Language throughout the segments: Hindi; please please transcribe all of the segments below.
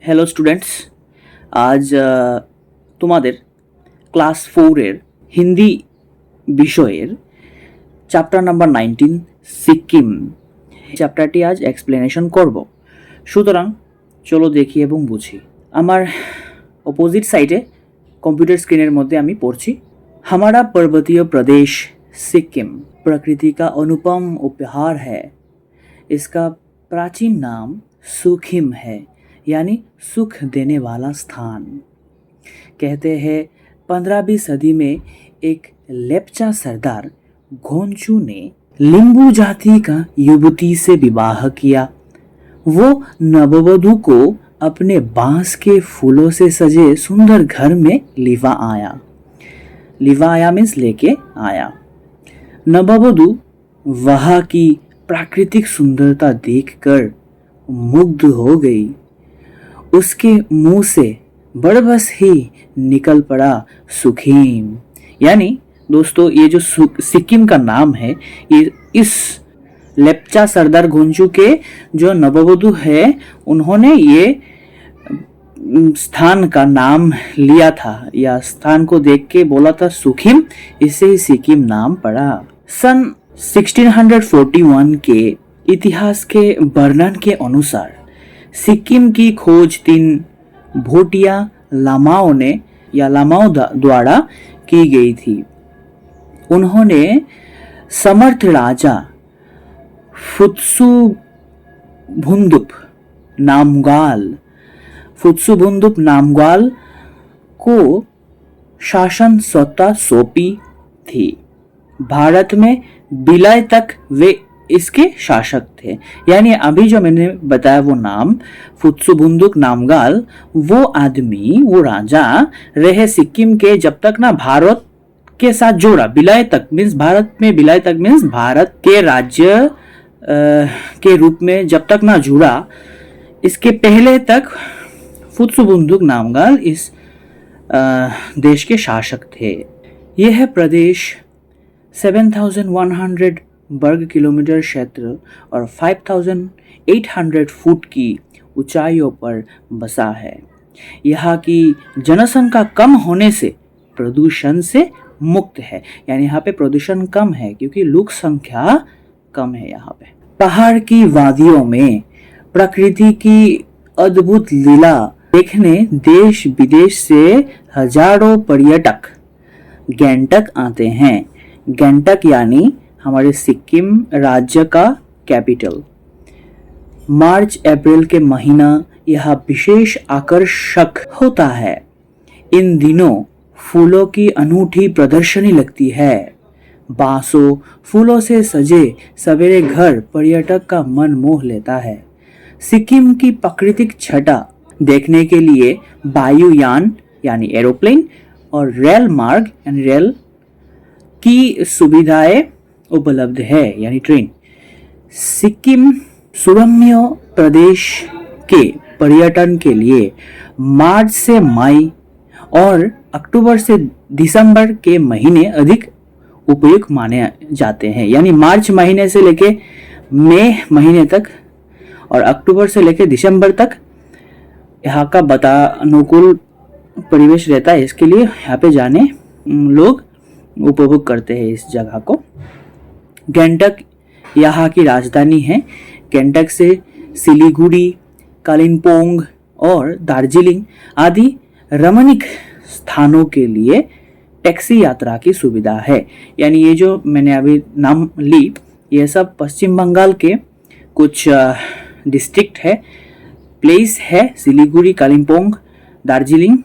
হ্যালো স্টুডেন্টস, আজ তোমাদের ক্লাস 4-এর হিন্দি বিষয়ের চ্যাপ্টার নাম্বার 19 সিকিম চ্যাপ্টারটি আজ এক্সপ্লেনেশন করব। সুতরাং চলো দেখি এবং বুঝি। আমার অপোজিট সাইডে कंप्यूटर स्क्रीन मध्य आमी पढ़ছি। हमारा पर्वतीय प्रदेश सिक्किम प्रकृति का अनुपम उपहार है। इसका प्राचीन नाम सुखिम है, यानी सुख देने वाला स्थान। कहते हैं 15वीं सदी में एक लेप्चा सरदार घोंचू ने लिंबू जाति का युवती से विवाह किया। वो नववधु को अपने बांस के फूलों से सजे सुंदर घर में लिवा आया मीन्स लेके आया। नववधु वहाँ की प्राकृतिक सुंदरता देखकर मुग्ध हो गई। उसके मुंह से बड़बस ही निकल पड़ा सुखीम। यानी दोस्तों, ये जो सिक्किम का नाम है, ये इस लेप्चा सरदार घोंचू के जो नववधु है उन्होंने ये स्थान का नाम लिया था, या स्थान को देख के बोला था सुखिम, इससे ही सिक्किम नाम पड़ा। सन 1641 के इतिहास के वर्णन के अनुसार सिक्किम की खोज 3 भोटिया लामाओं द्वारा की गई थी। उन्होंने समर्थ राजा फुत्सुबुंदुप नामग्याल को शासन सत्ता सौंपी थी। भारत में विलय तक वे इसके शासक थे। यानी अभी जो मैंने बताया वो नाम फुत्सुबुंदुक नामग्याल, वो आदमी, वो राजा रहे सिक्किम के जब तक ना भारत के साथ जोड़ा। विलय तक मीन्स भारत में, विलय तक मीन्स भारत के राज्य के रूप में जब तक ना जुड़ा, इसके पहले तक फुत्सुबुंदुक नामग्याल इस देश के शासक थे। यह प्रदेश 7100 वर्ग किलोमीटर क्षेत्र और 5800 फुट की ऊंचाइयों पर बसा है। यहाँ की जनसंख्या कम होने से प्रदूषण से मुक्त है। यानी यहाँ पे प्रदूषण कम है क्योंकि लोक संख्या कम है। यहाँ पे पहाड़ की वादियों में प्रकृति की अद्भुत लीला देखने देश विदेश से हजारों पर्यटक गैंगटक आते हैं। गैंगटक यानी हमारे सिक्किम राज्य का कैपिटल। मार्च अप्रैल के महीना यह विशेष आकर्षक होता है। इन दिनों फूलों की अनूठी प्रदर्शनी लगती है। बांसों फूलों से सजे सवेरे घर पर्यटक का मन मोह लेता है। सिक्किम की प्राकृतिक छटा देखने के लिए वायुयान यानी एरोप्लेन और रेल मार्ग यानी रेल की सुविधाएं उपलब्ध है, यानी ट्रेन। सिक्किम सुरम्य प्रदेश के पर्यटन के लिए मार्च से मई और अक्टूबर से दिसंबर के महीने अधिक उपयुक्त माने जाते हैं। यानी मार्च महीने से लेके मई महीने तक और अक्टूबर से लेके दिसंबर तक यहाँ का अनुकूल परिवेश रहता है। इसके लिए यहाँ पे जाने लोग उपभोग करते हैं इस जगह को। गैंगटक यहाँ की राजधानी है। गैंगटक से सिलीगुड़ी, कालिम्पोंग और दार्जिलिंग आदि रमणीक स्थानों के लिए टैक्सी यात्रा की सुविधा है। यानी ये जो मैंने अभी नाम ली, ये सब पश्चिम बंगाल के कुछ डिस्ट्रिक्ट है, प्लेस है। सिलीगुड़ी, कालिम्पोंग, दार्जिलिंग,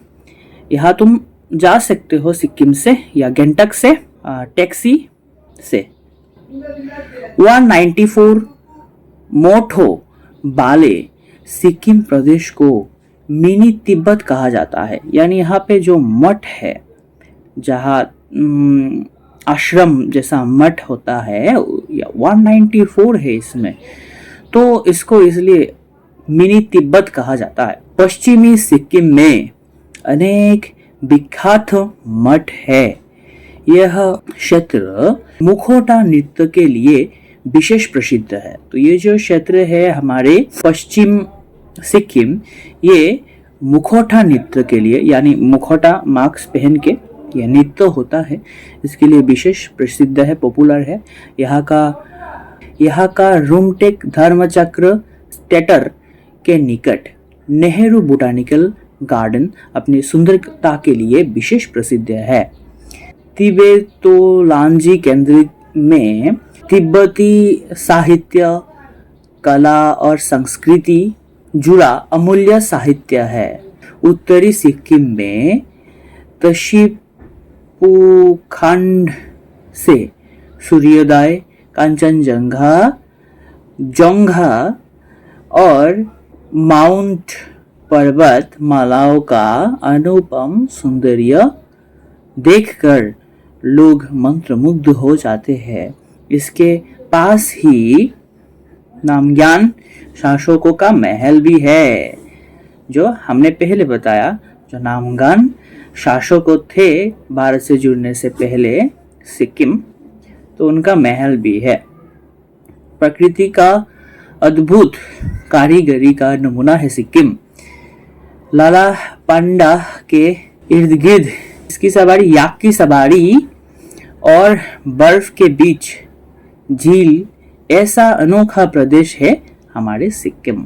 यहाँ तुम जा सकते हो सिक्किम से या गैंगटक से टैक्सी से। 194 मोठो बाले सिक्किम प्रदेश को मिनी तिब्बत कहा जाता है। यानी यहाँ पे जो मठ है, जहाँ आश्रम जैसा मठ होता है, 194 है इसमें, तो इसको इसलिए मिनी तिब्बत कहा जाता है। पश्चिमी सिक्किम में अनेक विख्यात मठ है। यह क्षेत्र मुखौटा नृत्य के लिए विशेष प्रसिद्ध है। तो ये जो क्षेत्र है हमारे पश्चिम सिक्किम ये मुखौटा नृत्य के लिए, यानी मुखौटा मास्क पहन के यह नृत्य होता है, इसके लिए विशेष प्रसिद्ध है, पॉपुलर है। यहाँ का रूमटेक धर्मचक्र थिएटर के निकट नेहरू बोटानिकल गार्डन अपनी सुंदरता के लिए विशेष प्रसिद्ध है। तिबेतोलांजी केंद्र में तिब्बती साहित्य, कला और संस्कृति जुड़ा अमूल्य साहित्य है। उत्तरी सिक्किम में तशिपुखंड से सूर्योदय, कंचनजंगा, जोंघा और माउंट पर्वत मालाओं का अनुपम सौंदर्य देखकर लोग मंत्रमुग्ध हो जाते हैं। इसके पास ही नामग्याल शासकों का महल भी है, जो हमने पहले बताया। जो नामग्याल शासक थे भारत से जुड़ने से पहले सिक्किम, तो उनका महल भी है। प्रकृति का अद्भुत कारीगरी का नमूना है सिक्किम। लाला पांडा के इर्द गिर्द इसकी सवारी, याक की सवारी और बर्फ के बीच झील, ऐसा अनोखा प्रदेश है हमारे सिक्किम।